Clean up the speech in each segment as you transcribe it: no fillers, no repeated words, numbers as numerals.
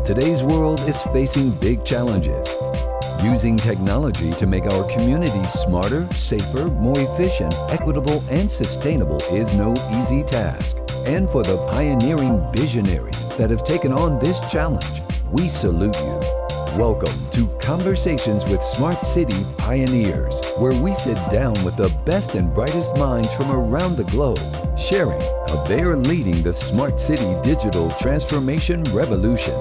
Today's world is facing big challenges. Using technology to make our communities smarter, safer, more efficient, equitable, and sustainable is no easy task. And for the pioneering visionaries that have taken on this challenge, we salute you. Welcome to Conversations with Smart City Pioneers, where we sit down with the best and brightest minds from around the globe, sharing how they are leading the smart city digital transformation revolution.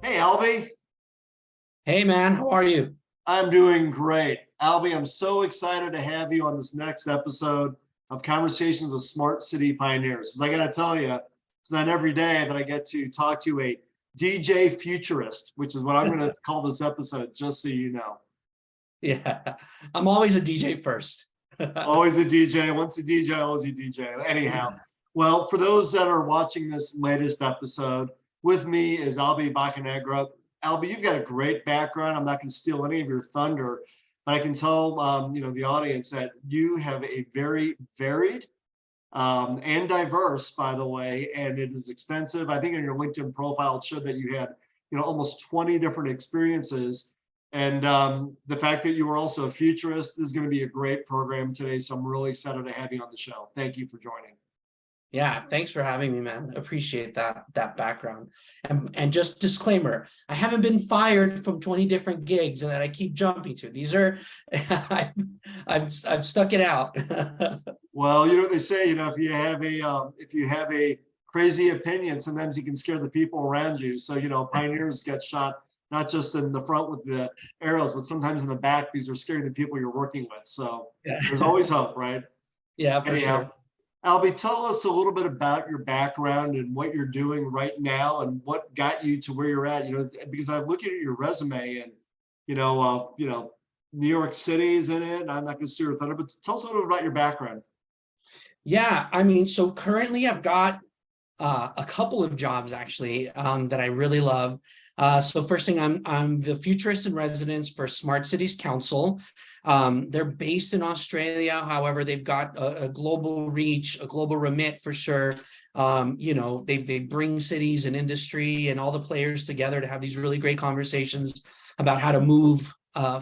Hey, Alby. Hey, man, how are you? I'm doing great. Alby, I'm so excited to have you on this next episode of Conversations with Smart City Pioneers. Because I got to tell you, it's not every day that I get to talk to a DJ Futurist, which is what I'm going to call this episode, just so you know. Yeah, I'm always a DJ first. Always a DJ. Once a DJ, always a DJ. Anyhow, well, for those that are watching this latest episode, with me is Alby Bocanegra. Alby, you've got a great background. I'm not going to steal any of your thunder, but I can tell the audience that you have a very varied and diverse, by the way, and it is extensive. I think in your LinkedIn profile it showed that you had almost 20 different experiences, and the fact that you were also a futurist is going to be a great program today. So I'm really excited to have you on the show. Thank you for joining. Yeah, thanks for having me, man. Appreciate that background. And just disclaimer, I haven't been fired from 20 different gigs and that I keep jumping to. These are I've stuck it out. Well, you know what they say, if you have a crazy opinion, sometimes you can scare the people around you. So, pioneers get shot not just in the front with the arrows, but sometimes in the back because they're scaring the people you're working with. So There's always hope, right? Yeah, for sure. Alby, tell us a little bit about your background and what you're doing right now and what got you to where you're at. Because I'm looking at your resume and, New York City is in it. And I'm not going to steer your thunder, but tell us a little bit about your background. Yeah, so currently I've got a couple of jobs actually that I really love. So first thing, I'm the futurist in residence for Smart Cities Council. They're based in Australia. However, they've got a global reach, a global remit for sure. They bring cities and industry and all the players together to have these really great conversations about how to move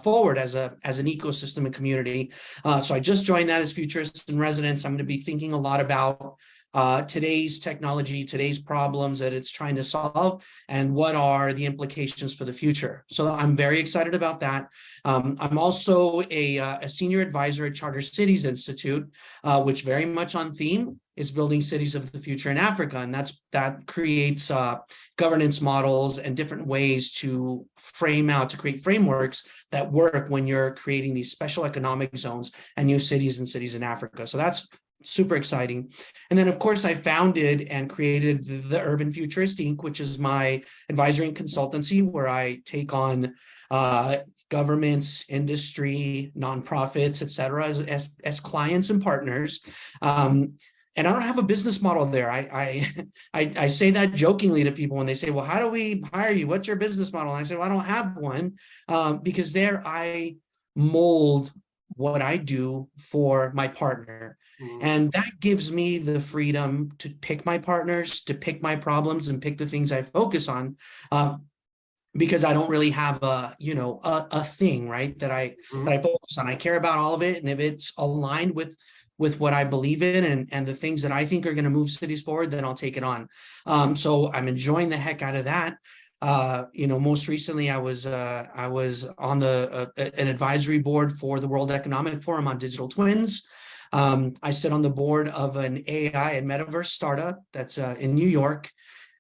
forward as an ecosystem and community. So I just joined that as futurist in residence. I'm going to be thinking a lot about today's technology, today's problems that it's trying to solve, and what are the implications for the future. So I'm very excited about that. I'm also a senior advisor at Charter Cities Institute, which very much on theme is building cities of the future in Africa. And that creates governance models and different ways to create frameworks that work when you're creating these special economic zones and new cities and cities in Africa. So that's super exciting. And then, of course, I founded and created the Urban Futurist Inc., which is my advisory and consultancy, where I take on governments, industry, nonprofits, et cetera, as clients and partners. And I don't have a business model there. I say that jokingly to people when they say, well, how do we hire you? What's your business model? And I say, well, I don't have one because there I mold what I do for my partner. And that gives me the freedom to pick my partners, to pick my problems and pick the things I focus on. Because I don't really have a thing, right, that I focus on. I care about all of it. And if it's aligned with what I believe in and the things that I think are going to move cities forward, then I'll take it on. So I'm enjoying the heck out of that. Most recently I was on an advisory board for the World Economic Forum on digital twins. I sit on the board of an AI and metaverse startup that's in New York,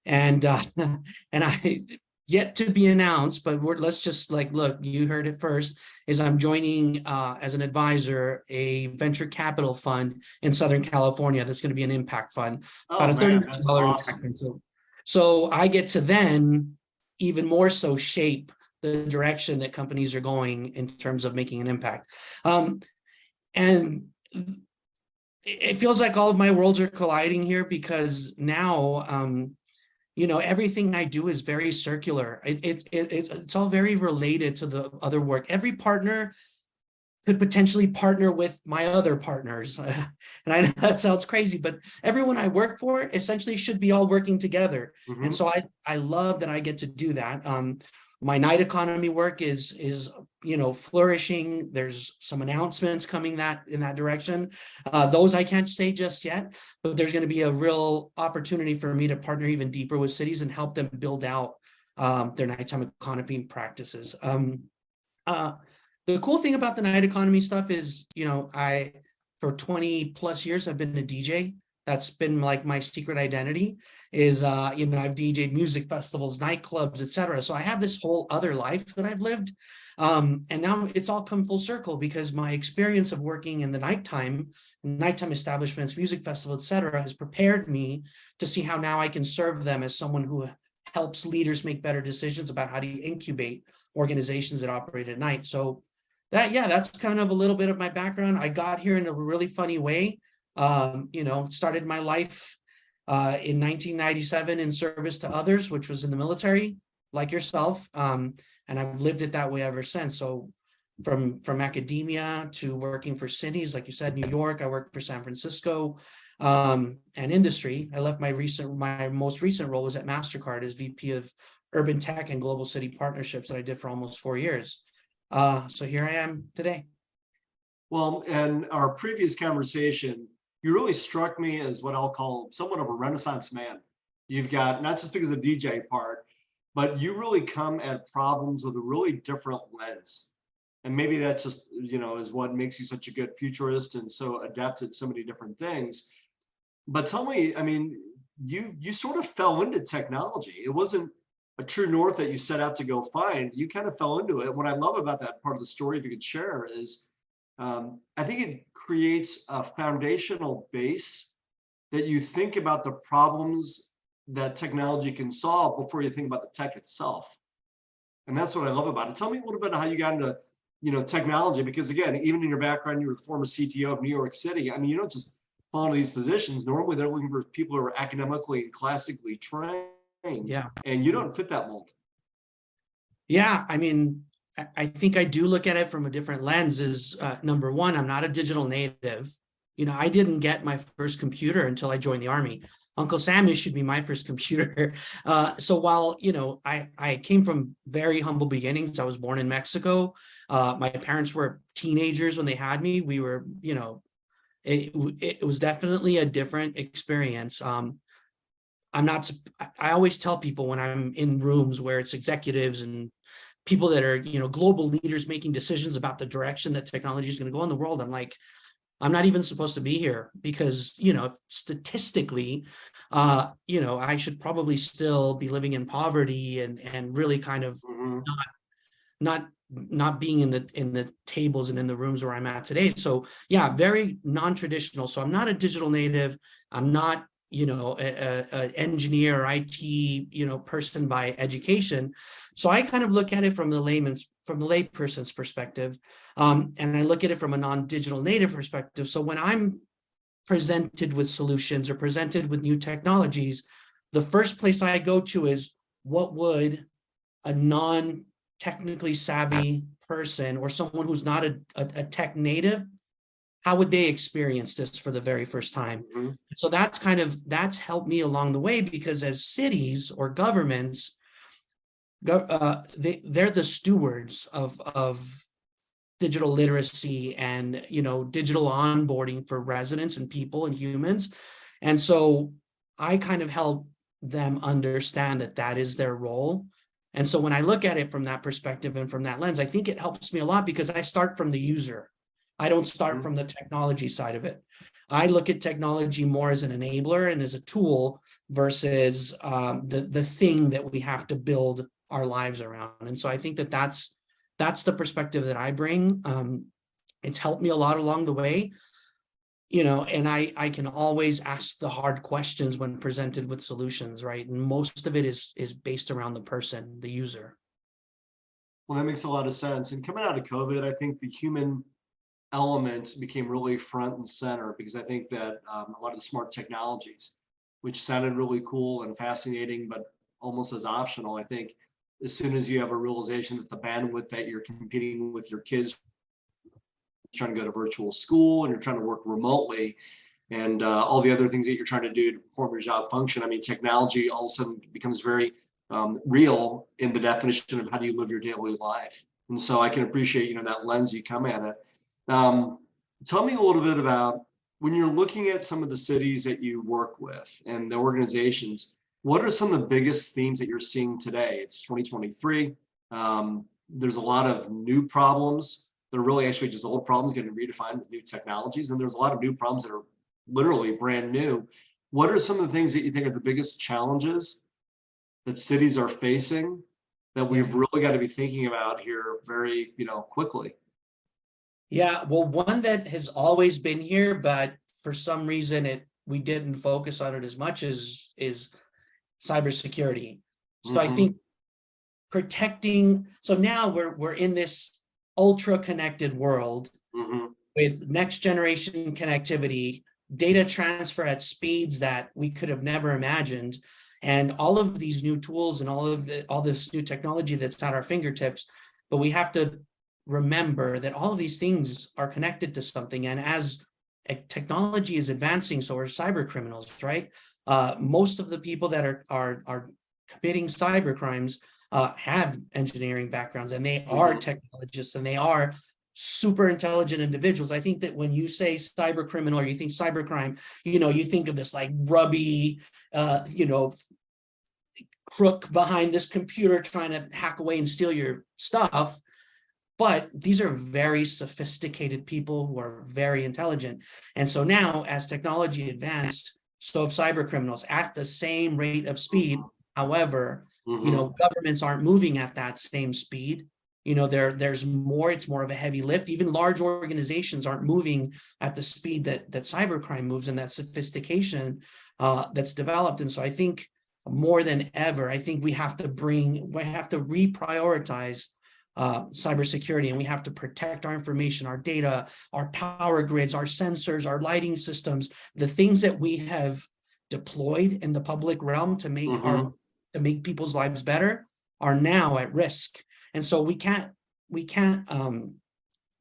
and I yet to be announced, but let's just look, you heard it first, is I'm joining as an advisor a venture capital fund in Southern California that's going to be an impact fund, about a $30 million awesome. impact fund. So I get to then even more so shape the direction that companies are going in terms of making an impact. And it feels like all of my worlds are colliding here because now everything I do is very circular. It's all very related to the other work. Every partner could potentially partner with my other partners. And I know that sounds crazy, but everyone I work for essentially should be all working together. And so I love that I get to do that. My night economy work is flourishing. There's some announcements coming in that direction. Those I can't say just yet, but there's going to be a real opportunity for me to partner even deeper with cities and help them build out their nighttime economy practices. The cool thing about the night economy stuff is, for 20 plus years, I've been a DJ. That's been like my secret identity is, I've DJed music festivals, nightclubs, etc. So I have this whole other life that I've lived. And now it's all come full circle because my experience of working in the nighttime establishments, music festivals, etc., has prepared me to see how now I can serve them as someone who helps leaders make better decisions about how to incubate organizations that operate at night. So that's kind of a little bit of my background. I got here in a really funny way. Started my life in 1997 in service to others, which was in the military, like yourself. And I've lived it that way ever since. So from academia to working for cities, like you said, New York, I worked for San Francisco, and industry. I left my most recent role was at Mastercard as VP of Urban Tech and Global City Partnerships that I did for almost 4 years. So here I am today. Well, in our previous conversation, you really struck me as what I'll call somewhat of a Renaissance man. You've got, not just because of the DJ part, but you really come at problems with a really different lens. And maybe that's just, is what makes you such a good futurist and so adept at so many different things. But tell me, you sort of fell into technology. It wasn't a true north that you set out to go find. You kind of fell into it. What I love about that part of the story, if you could share, is I think it creates a foundational base that you think about the problems that technology can solve before you think about the tech itself. And that's what I love about it. Tell me a little bit how you got into, technology, because again, even in your background, you were the former CTO of New York City. You don't just fall into these positions. Normally they're looking for people who are academically and classically trained. Yeah. And you don't fit that mold. Yeah. I think I do look at it from a different lens. Is number one, I'm not a digital native. I didn't get my first computer until I joined the Army. Uncle Sam issued me my first computer. So while, I came from very humble beginnings, I was born in Mexico. My parents were teenagers when they had me. We were, it was definitely a different experience. I always tell people when I'm in rooms where it's executives and people that are, global leaders making decisions about the direction that technology is going to go in the world, I'm like, I'm not even supposed to be here because, statistically, I should probably still be living in poverty and really kind of not being in the tables and in the rooms where I'm at today. So yeah, very non-traditional. So I'm not a digital native. I'm not, an engineer or IT, person by education. So I kind of look at it from the layperson's perspective. And I look at it from a non-digital native perspective. So when I'm presented with solutions or presented with new technologies, the first place I go to is what would a non-technically savvy person or someone who's not a tech native, how would they experience this for the very first time? So that's helped me along the way, because as cities or governments, they're the stewards of digital literacy and digital onboarding for residents and people and humans. And so I kind of help them understand that is their role. And so when I look at it from that perspective and from that lens, I think it helps me a lot because I start from the user. I don't start from the technology side of it. I look at technology more as an enabler and as a tool versus the thing that we have to build our lives around. And so I think that's the perspective that I bring. It's helped me a lot along the way, and I can always ask the hard questions when presented with solutions, right? And most of it is based around the person, the user. Well, that makes a lot of sense. And coming out of COVID, I think the human element became really front and center, because I think that a lot of the smart technologies, which sounded really cool and fascinating, but almost as optional, I think as soon as you have a realization that the bandwidth that you're competing with your kids trying to go to virtual school and you're trying to work remotely, and all the other things that you're trying to do to perform your job function. I mean, technology all of a sudden becomes very real in the definition of how do you live your daily life. And so I can appreciate, that lens you come at it. Tell me a little bit about when you're looking at some of the cities that you work with and the organizations, what are some of the biggest themes that you're seeing today? It's 2023. There's a lot of new problems. They're really actually just old problems getting redefined with new technologies. And there's a lot of new problems that are literally brand new. What are some of the things that you think are the biggest challenges that cities are facing that we've really got to be thinking about here very, quickly? Yeah, well, one that has always been here, but for some reason we didn't focus on it as much is cybersecurity. So I think protecting, so now we're in this ultra connected world with next generation connectivity, data transfer at speeds that we could have never imagined, and all of these new tools and all this new technology that's at our fingertips. But we have to remember that all of these things are connected to something, and as technology is advancing, so are cyber criminals, right? Most of the people that are committing cyber crimes have engineering backgrounds, and they are technologists, and they are super intelligent individuals. I think that when you say cyber criminal or you think cybercrime, you think of this like grubby, crook behind this computer trying to hack away and steal your stuff. But these are very sophisticated people who are very intelligent. And so now, as technology advanced, so have cyber criminals at the same rate of speed. However, governments aren't moving at that same speed. There's more, it's more of a heavy lift. Even large organizations aren't moving at the speed that cybercrime moves and that sophistication that's developed. And so I think more than ever, I think we have to reprioritize cybersecurity, and we have to protect our information, our data, our power grids, our sensors, our lighting systems, the things that we have deployed in the public realm to make people's lives better are now at risk. And so we can't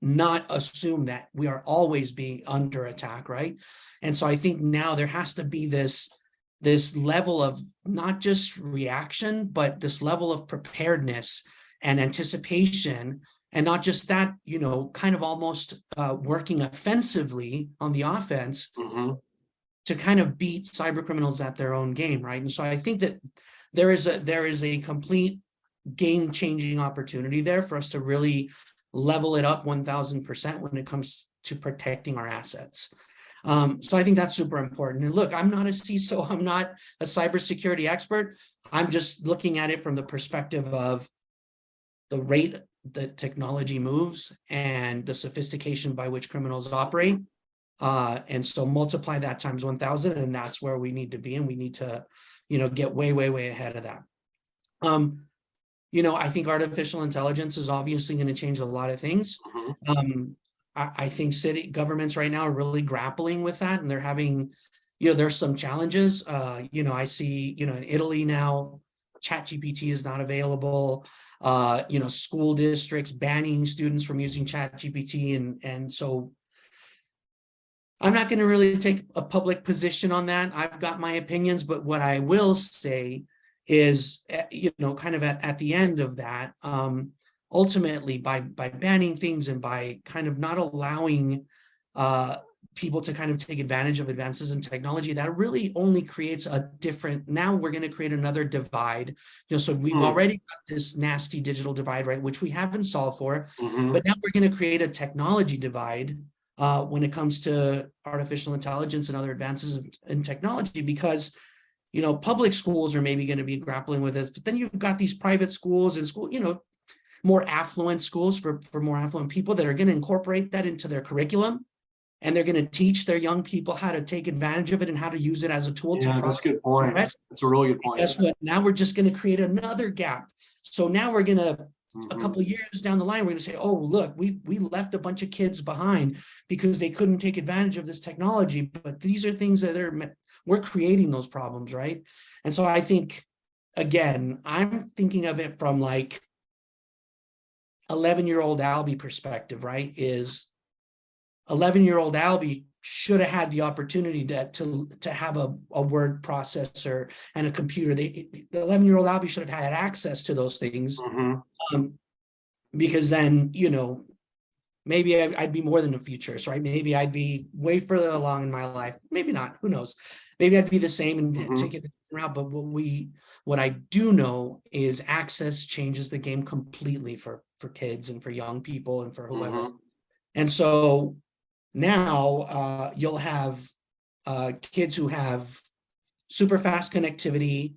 not assume that we are always being under attack, right? And so I think now there has to be this level of not just reaction, but this level of preparedness and anticipation, and not just that, kind of almost working offensively on the offense to kind of beat cyber criminals at their own game, right? And so I think that there is a complete game-changing opportunity there for us to really level it up 1,000% when it comes to protecting our assets. So I think that's super important. And look, I'm not a CISO, I'm not a cybersecurity expert. I'm just looking at it from the perspective of the rate that technology moves and the sophistication by which criminals operate. And so multiply that times 1,000, and that's where we need to be. And we need to, get way, way, way ahead of that. I think artificial intelligence is obviously going to change a lot of things. I think city governments right now are really grappling with that, and they're having, there's some challenges. I see, in Italy now, ChatGPT is not available. School districts banning students from using ChatGPT, and so I'm not going to really take a public position on that. I've got my opinions, but what I will say is, kind of at the end of that, ultimately by banning things and by kind of not allowing people to kind of take advantage of advances in technology, that really only creates now we're going to create another divide. So we've already got this nasty digital divide, right, which we haven't solved for, but now we're going to create a technology divide when it comes to artificial intelligence and other advances in technology, because public schools are maybe going to be grappling with this, but then you've got these private schools and more affluent schools for more affluent people that are going to incorporate that into their curriculum, and they're going to teach their young people how to take advantage of it and how to use it as a tool. Yeah, that's a good point. That's a really good point. Guess what? Now we're just going to create another gap. So now we're going to, a couple of years down the line, we're going to say, oh, look, we left a bunch of kids behind because they couldn't take advantage of this technology. But these are things that we're creating those problems, right? And so I think, again, I'm thinking of it from like 11-year-old Alby perspective, right? Is 11-year-old Alby should have had the opportunity to have a word processor and a computer. The 11-year-old Alby should have had access to those things, because then, maybe I'd be more than a futurist, right? Maybe I'd be way further along in my life. Maybe not. Who knows? Maybe I'd be the same and take it a different route. But what I do know is access changes the game completely for kids and for young people and for whoever. And so now you'll have kids who have super fast connectivity,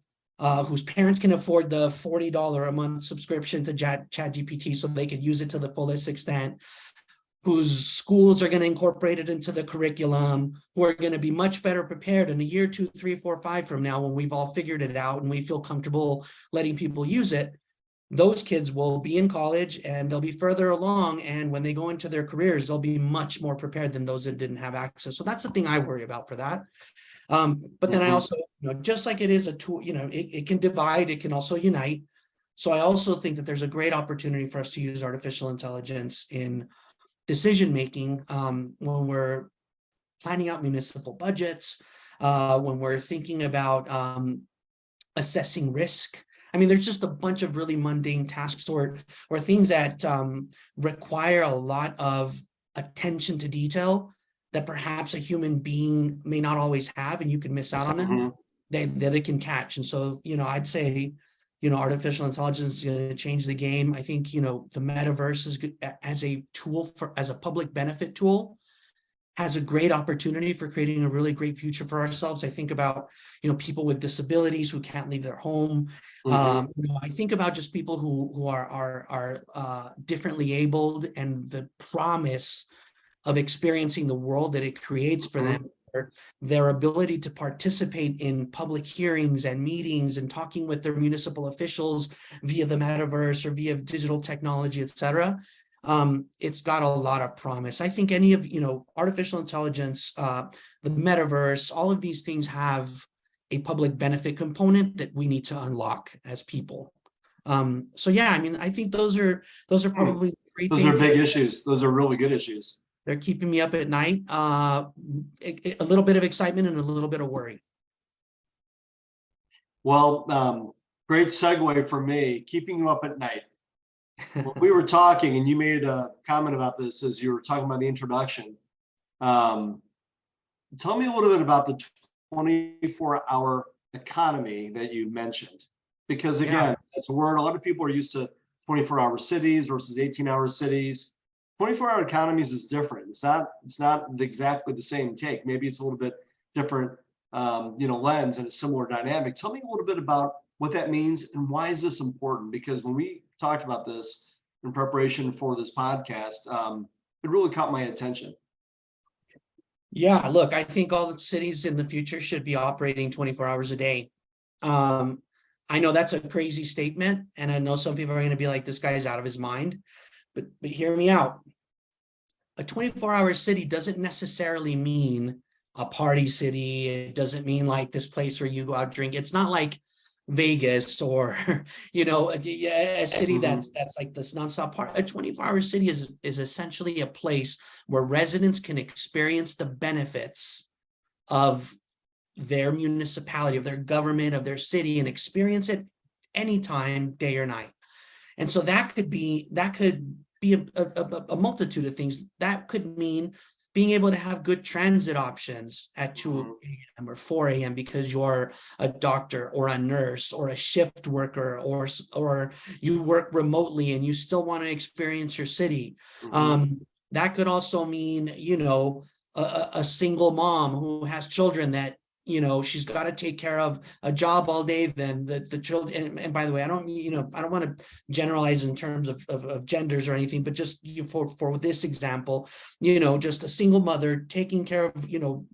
whose parents can afford the $40 a month subscription to ChatGPT so they could use it to the fullest extent, whose schools are going to incorporate it into the curriculum, who are going to be much better prepared in a year, 2, 3, 4, 5 from now, when we've all figured it out and we feel comfortable letting people use it. Those kids will be in college and they'll be further along. And when they go into their careers, they'll be much more prepared than those that didn't have access. So that's the thing I worry about for that. But then I also, just like it is a tool, it can divide, it can also unite. So I also think that there's a great opportunity for us to use artificial intelligence in decision-making, when we're planning out municipal budgets, when we're thinking about assessing risk. I mean, there's just a bunch of really mundane tasks or things that require a lot of attention to detail that perhaps a human being may not always have, and you can miss out on them, that it can catch. And so, I'd say, artificial intelligence is going to change the game. I think, the metaverse is good as a tool as a public benefit tool, has a great opportunity for creating a really great future for ourselves. I think about, people with disabilities who can't leave their home. I think about just people who are differently abled, and the promise of experiencing the world that it creates for them, their ability to participate in public hearings and meetings and talking with their municipal officials via the metaverse or via digital technology, et cetera. It's got a lot of promise. I think any of, artificial intelligence, the metaverse, all of these things have a public benefit component that we need to unlock as people. So yeah, I mean, I think those are probably three things. Those are big issues. Those are really good issues. They're keeping me up at night. A little bit of excitement and a little bit of worry. Well, great segue for me, keeping you up at night. When we were talking, and you made a comment about this as you were talking about the introduction. Tell me a little bit about the 24-hour economy that you mentioned, because again, that's a word a lot of people are used to. 24-hour cities versus 18-hour cities. 24-hour economies is different. It's not exactly the same take. Maybe it's a little bit different, lens and a similar dynamic. Tell me a little bit about what that means and why is this important? Because when we talked about this in preparation for this podcast, it really caught my attention. Yeah, look, I think all the cities in the future should be operating 24 hours a day. I know that's a crazy statement, and I know some people are going to be like, this guy's out of his mind, but hear me out. A 24-hour city doesn't necessarily mean a party city. It doesn't mean like this place where you go out drink. It's not like Vegas or, a city that's like this nonstop part. A 24-hour city is essentially a place where residents can experience the benefits of their municipality, of their government, of their city, and experience it anytime, day or night. And so that could be a multitude of things. That could mean being able to have good transit options at 2 a.m. or 4 a.m. because you're a doctor or a nurse or a shift worker, or you work remotely and you still want to experience your city. That could also mean, a single mom who has children that, she's got to take care of a job all day, then the children, and by the way, I don't want to generalize in terms of genders or anything, but just for this example, just a single mother taking care of,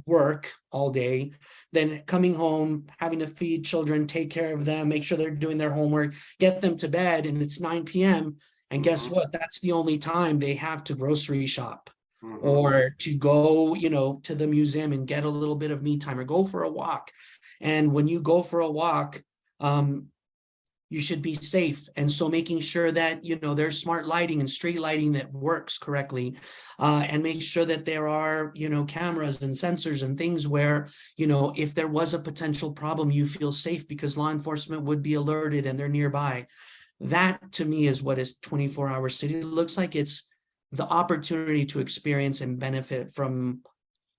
work all day, then coming home, having to feed children, take care of them, make sure they're doing their homework, get them to bed, and it's 9 p.m. And guess what? That's the only time they have to grocery shop. Or to go, to the museum and get a little bit of me time, or go for a walk. And when you go for a walk, you should be safe. And so making sure that, there's smart lighting and street lighting that works correctly, and make sure that there are, cameras and sensors and things where, if there was a potential problem, you feel safe because law enforcement would be alerted and they're nearby. That to me is what a 24-hour city looks like. It's the opportunity to experience and benefit from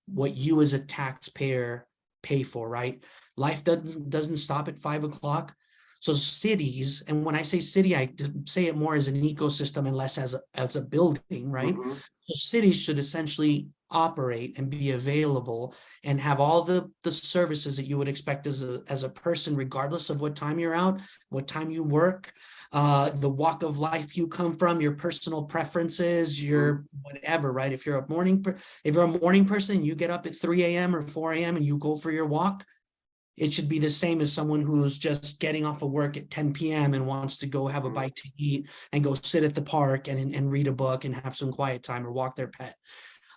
what you as a taxpayer pay for, right? Life doesn't stop at 5 o'clock. So cities, and when I say city, I say it more as an ecosystem and less as a building, right? Mhm. So cities should essentially operate and be available and have all the services that you would expect as a person, regardless of what time you're out, what time you work, the walk of life you come from, your personal preferences, your whatever, right? If you're a morning person, you get up at 3 a.m. or 4 a.m. and you go for your walk, it should be the same as someone who's just getting off of work at 10 p.m. and wants to go have a bite to eat and go sit at the park and read a book and have some quiet time or walk their pet.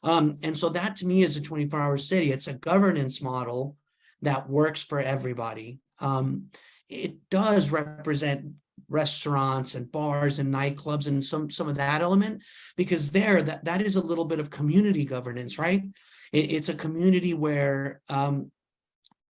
And so that to me is a 24-hour city. It's a governance model that works for everybody. It does represent restaurants and bars and nightclubs and some of that element, because that is a little bit of community governance, right? It's a community where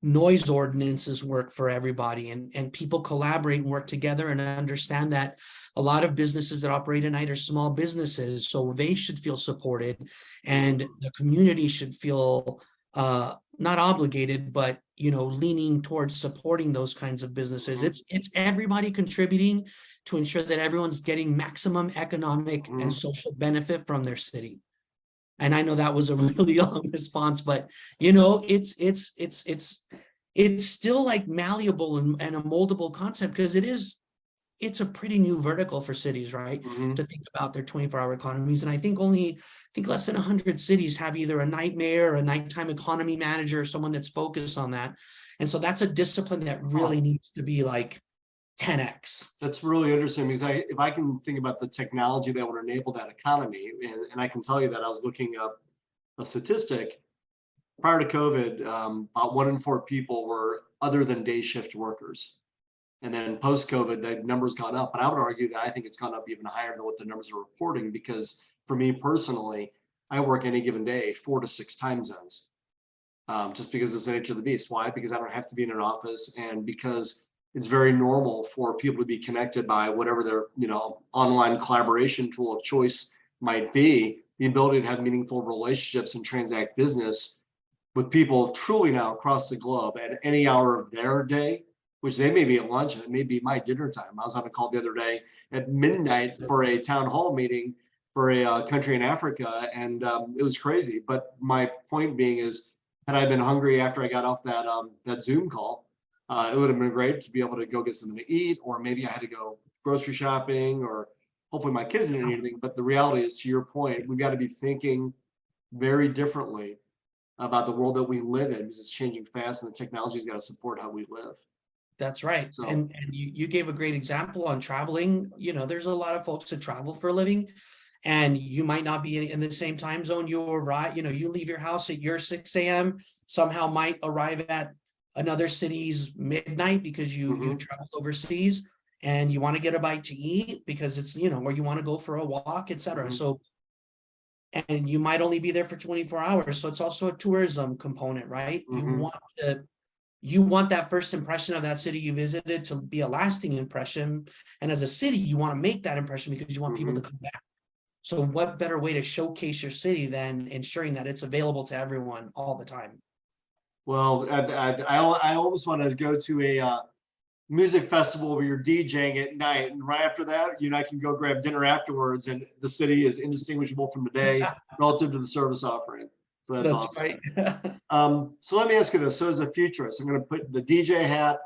noise ordinances work for everybody, and people collaborate and work together and understand that a lot of businesses that operate at night are small businesses, so they should feel supported, and the community should feel not obligated, but leaning towards supporting those kinds of businesses. It's everybody contributing to ensure that everyone's getting maximum economic and social benefit from their city. And I know that was a really long response, but it's still like malleable and a moldable concept, because it's a pretty new vertical for cities, right? To think about their 24-hour economies. And I think less than 100 cities have either a night mayor or a nighttime economy manager, or someone that's focused on that. And so that's a discipline that really needs to be like 10x. That's really interesting, because if I can think about the technology that would enable that economy, and I can tell you that I was looking up a statistic prior to COVID, about 1 in 4 people were other than day shift workers. And then post-COVID, that number's gone up. But I would argue that I think it's gone up even higher than what the numbers are reporting, because for me personally, I work any given day 4 to 6 time zones, just because it's the nature of the beast. Why? Because I don't have to be in an office, and because it's very normal for people to be connected by whatever their online collaboration tool of choice might be. The ability to have meaningful relationships and transact business with people truly now across the globe at any hour of their day, which they may be at lunch and it may be my dinner time. I was on a call the other day at midnight for a town hall meeting for a country in Africa, and it was crazy. But my point being is, had I been hungry after I got off that Zoom call, it would have been great to be able to go get something to eat, or maybe I had to go grocery shopping, or hopefully my kids didn't need anything. But the reality is, to your point, we've got to be thinking very differently about the world that we live in, because it's changing fast and the technology's got to support how we live. That's right. So, and you gave a great example on traveling. There's a lot of folks that travel for a living, and you might not be in the same time zone. You arrive, you leave your house at your 6 a.m., somehow might arrive at another city's midnight because you traveled overseas, and you want to get a bite to eat because it's, or you want to go for a walk, etc. So, and you might only be there for 24 hours. So it's also a tourism component, right? You want that first impression of that city you visited to be a lasting impression. And as a city, you want to make that impression because you want people to come back. So what better way to showcase your city than ensuring that it's available to everyone all the time? well, I always want to go to a music festival where you're DJing at night, and right after that, I can go grab dinner afterwards, and the city is indistinguishable from the day relative to the service offering. So that's awesome. Right. So let me ask you this. So as a futurist, I'm going to put the DJ hat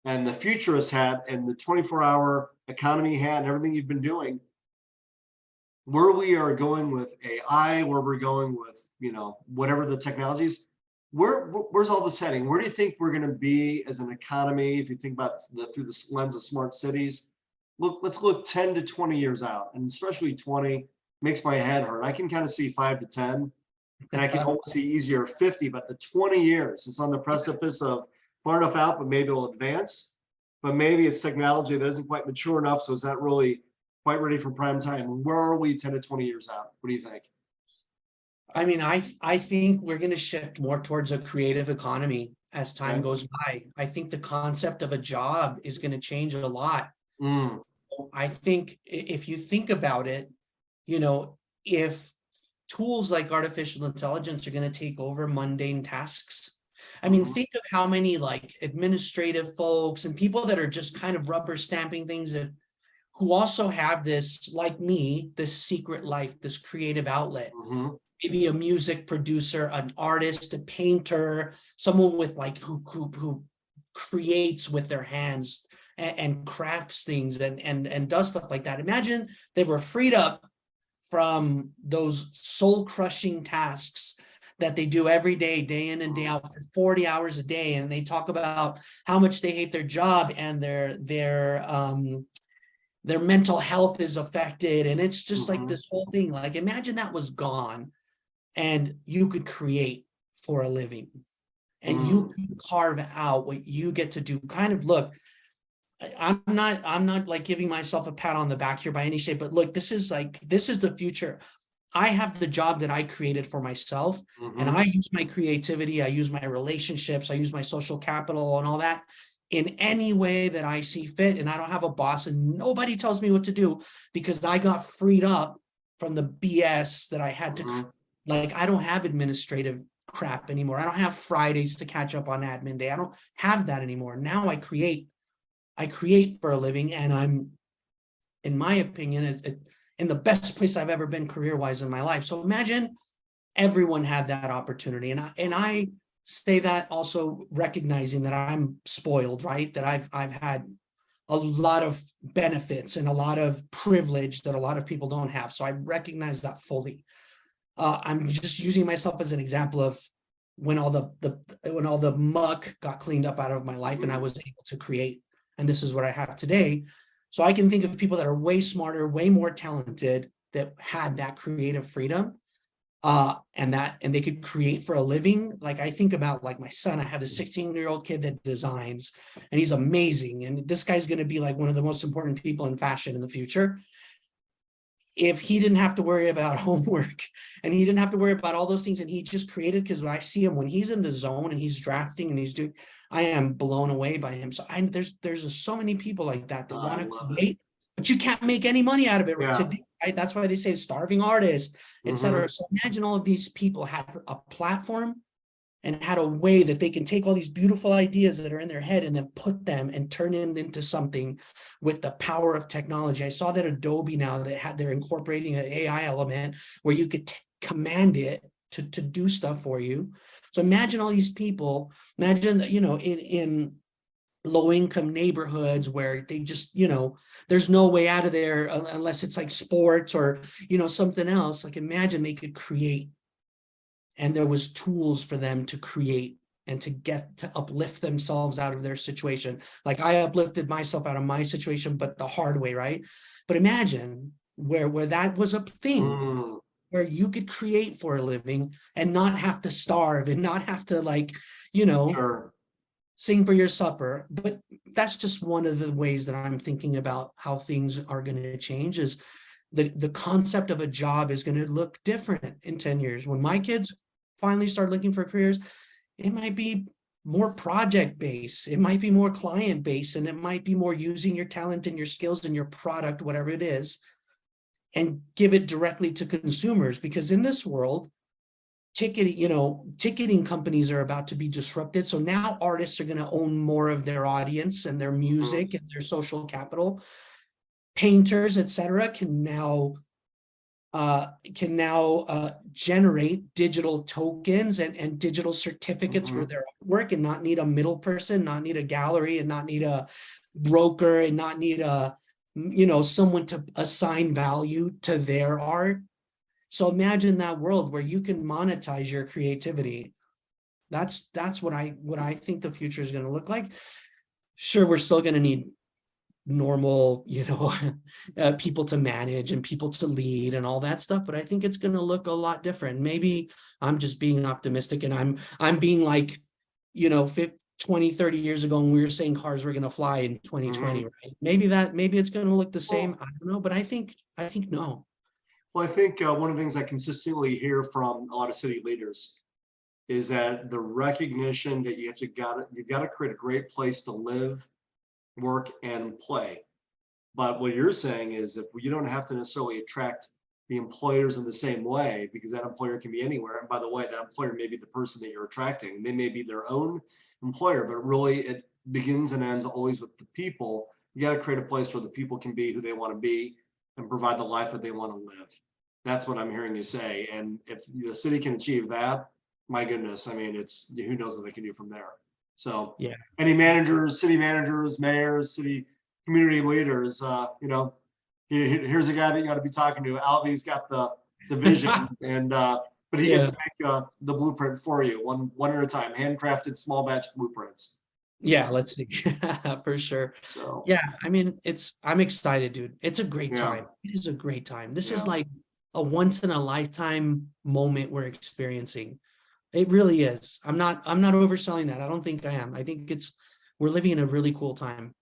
and the futurist hat and the 24-hour economy hat and everything you've been doing. Where we are going with AI, where we're going with, whatever the technologies, where's all this heading? Where do you think we're going to be as an economy? If you think about through the lens of smart cities, let's look 10 to 20 years out, and especially 20 makes my head hurt. I can kind of see 5 to 10. And I can almost see easier 50, but the 20 years, it's on the precipice of far enough out, but maybe it'll advance. but maybe it's technology that isn't quite mature enough, so it's not really quite ready for prime time. Where are we 10 to 20 years out? What do you think? I mean, I think we're going to shift more towards a creative economy as time goes by. I think the concept of a job is going to change a lot. Mm. I think if you think about it, you know, if tools like artificial intelligence are going to take over mundane tasks. I mean, think of how many like administrative folks and people that are just kind of rubber stamping things that who also have this, like me, this secret life, this creative outlet. Maybe a music producer, an artist, a painter, someone with like who creates with their hands and crafts things and does stuff like that. Imagine they were freed up from those soul-crushing tasks that they do every day, day in and day out for 40 hours a day. And they talk about how much they hate their job and their mental health is affected. And it's just like this whole thing. Like, imagine that was gone and you could create for a living and you could carve out what you get to do. Kind of, look, I'm not like giving myself a pat on the back here by any shape, but look, this is the future. I have the job that I created for myself, and I use my creativity, I use my relationships, I use my social capital and all that in any way that I see fit. And I don't have a boss and nobody tells me what to do because I got freed up from the BS that I had to, like, I don't have administrative crap anymore. I don't have Fridays to catch up on admin day. I don't have that anymore. Now I create for a living, and I'm, in my opinion, in the best place I've ever been career-wise in my life. So imagine everyone had that opportunity. And I say that also recognizing that I'm spoiled, right? That I've had a lot of benefits and a lot of privilege that a lot of people don't have. So I recognize that fully. I'm just using myself as an example of when all the muck got cleaned up out of my life and I was able to create. And this is what I have today. So I can think of people that are way smarter, way more talented, that had that creative freedom, and they could create for a living. Like, I think about, like, my son. I have a 16-year-old kid that designs, and he's amazing. And this guy's going to be like one of the most important people in fashion in the future. If he didn't have to worry about homework and he didn't have to worry about all those things, and he just created, because I see him when he's in the zone and he's drafting and he's doing, I am blown away by him. So there's so many people like that want to create, but you can't make any money out of it today, right? That's why they say starving artist, etc. So imagine all of these people had a platform and had a way that they can take all these beautiful ideas that are in their head and then put them and turn them into something with the power of technology. I saw that Adobe now, they're incorporating an AI element where you could command it to do stuff for you. So imagine all these people, imagine that, in low-income neighborhoods where they just, there's no way out of there unless it's like sports or, something else. Like, imagine they could create, and there was tools for them to create and to get to uplift themselves out of their situation. Like, I uplifted myself out of my situation, but the hard way, right? But imagine where that was a thing, where you could create for a living and not have to starve and not have to, like, sing for your supper. But that's just one of the ways that I'm thinking about how things are going to change. Is the concept of a job is going to look different in 10 years. When my kids finally start looking for careers, it might be more project based, it might be more client based, and it might be more using your talent and your skills and your product, whatever it is, and give it directly to consumers. Because in this world, ticketing companies are about to be disrupted. So now artists are going to own more of their audience and their music and their social capital. Painters, etc., can now generate digital tokens and digital certificates for their artwork, and not need a middle person, not need a gallery, and not need a broker, and not need someone to assign value to their art. So imagine that world where you can monetize your creativity. That's what I think the future is going to look like. Sure, we're still going to need normal, people to manage and people to lead and all that stuff, but I think it's going to look a lot different. Maybe I'm just being optimistic, and I'm being like, 20, 30 years ago when we were saying cars were going to fly in 2020, right? Maybe it's going to look the same. I don't know, but I think no. Well, I think one of the things I consistently hear from a lot of city leaders is that the recognition that you've got to create a great place to live, work, and play. But what you're saying is if you don't have to necessarily attract the employers in the same way, because that employer can be anywhere. And by the way, that employer may be the person that you're attracting. They may be their own employer, but really it begins and ends always with the people. You got to create a place where the people can be who they want to be and provide the life that they want to live. That's what I'm hearing you say. And if the city can achieve that, my goodness, I mean, it's who knows what they can do from there. So Yeah. Any managers, city managers, mayors, city community leaders, here's a guy that you got to be talking to. Alby's got the vision, and but he gets to make the blueprint for you one at a time, handcrafted small batch blueprints. Yeah, let's see. For sure. So yeah, I mean, I'm excited, dude. It's a great time. It is a great time. This is like a once in a lifetime moment we're experiencing. It really is. I'm not overselling that. I don't think I am. I think we're living in a really cool time.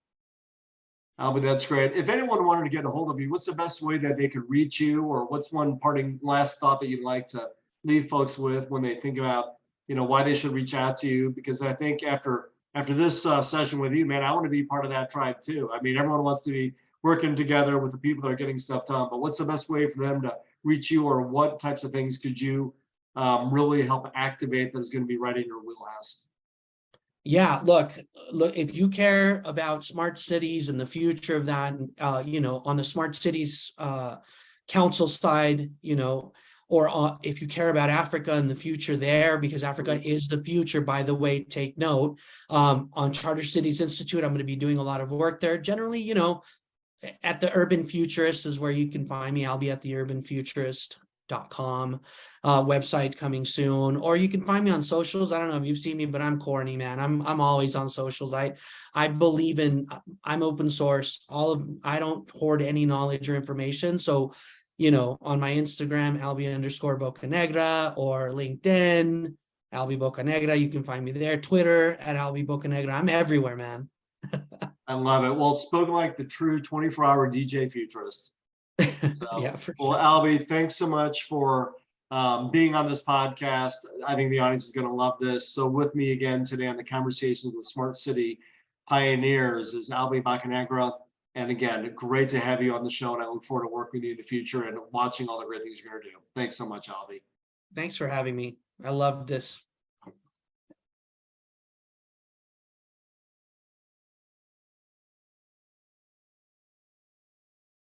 Alby, that's great. If anyone wanted to get a hold of you, what's the best way that they could reach you, or what's one parting last thought that you'd like to leave folks with when they think about, why they should reach out to you? Because I think after this session with you, man, I want to be part of that tribe too. I mean, everyone wants to be working together with the people that are getting stuff done, but what's the best way for them to reach you, or what types of things could you really help activate that is going to be right in your wheelhouse? Yeah, look, if you care about smart cities and the future of that, on the smart cities council side, or if you care about Africa and the future there, because Africa is the future, by the way, take note. On Charter Cities Institute, I'm going to be doing a lot of work there. Generally, at the Urban Futurist is where you can find me. I'll be at the urbanfuturist.com website coming soon, or you can find me on socials. I don't know if you've seen me, but I'm corny, man. I'm always on socials. I believe I'm open source. I don't hoard any knowledge or information. So, on my Instagram, Alby_Bocanegra, or LinkedIn, Alby Bocanegra, you can find me there. Twitter at Alby Bocanegra. I'm everywhere, man. I love it. Well, spoken like the true 24-hour DJ futurist. So, yeah, for sure. Well, Alby, thanks so much for being on this podcast. I think the audience is going to love this. So with me again today on the Conversations with Smart City Pioneers is Alby Bocanegra. And again, great to have you on the show. And I look forward to working with you in the future and watching all the great things you're going to do. Thanks so much, Alby. Thanks for having me. I love this.